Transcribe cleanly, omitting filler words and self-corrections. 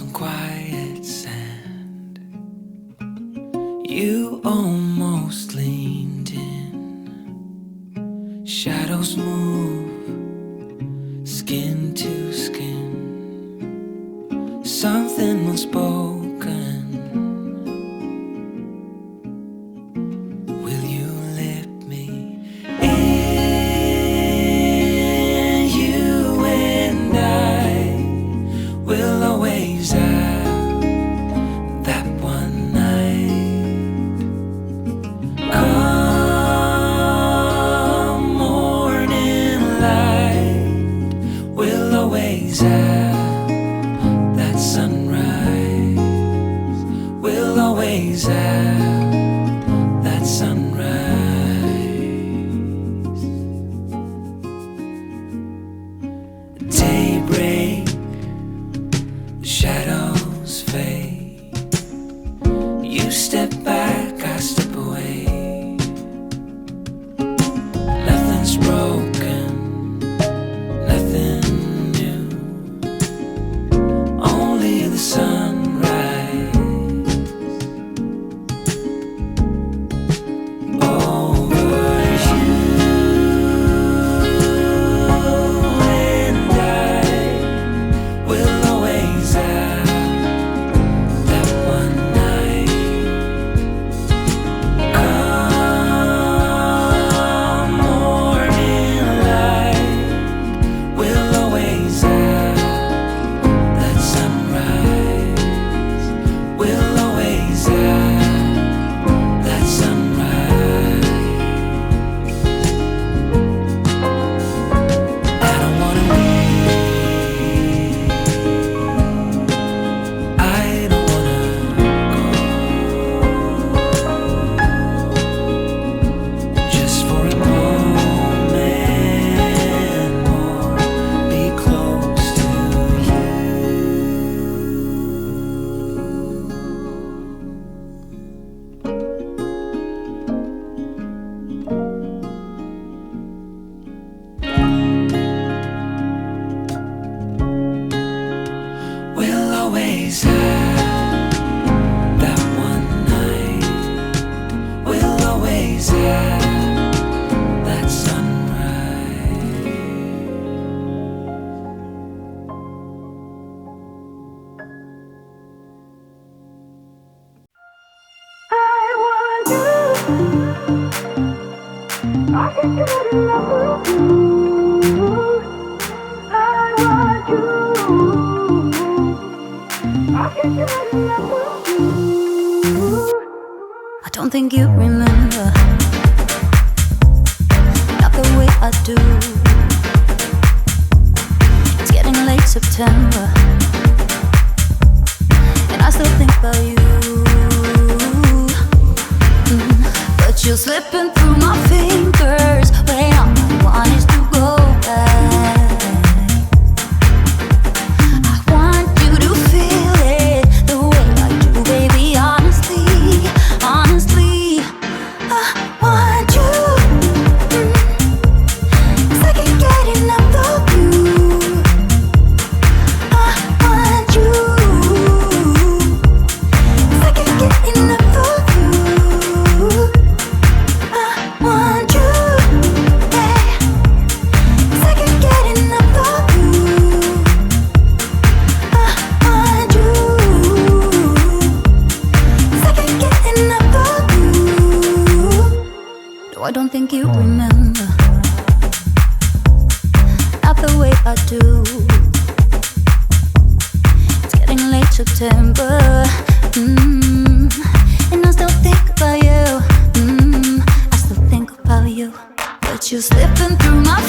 some quiet sand. You almost leaned in. Shadows move, skin to skin. Something unspoken. Will you let me in? You and I will always have that one night. Come morning light, we'll always have that sunrise. We'll always have that sunrise. Daybreak, the shadows fade. You step back, I step away. Nothing's broken, nothing new. Only the sunrise. Over you and I will always have that one night. Come morning light, we'll always have that sunrise. We'll always have that sunrise. I don't wanna leave. I don't wanna go. Just for a moment more, be close to you. We'll always have that one night. We'll always have that sunrise. I want you. I can get enough of you. I want you. I can get enough of you. I don't think you remember, not the way I do. It's getting late September, and I still think about you. But you're slipping through my fingers when all I want is to go back. I want you to feel it the way I do, baby. Honestly, honestly, I want you. 'Cause I can't get enough of you. I want you. 'Cause I can't get enough of you. I want you, yeah. 'Cause I can't get enough of you. I want you. 'Cause I can't get enough of you. No, I don't think you remember, not the way I do. It's getting late September, and I still think about you. I still think about you, but you're slipping through my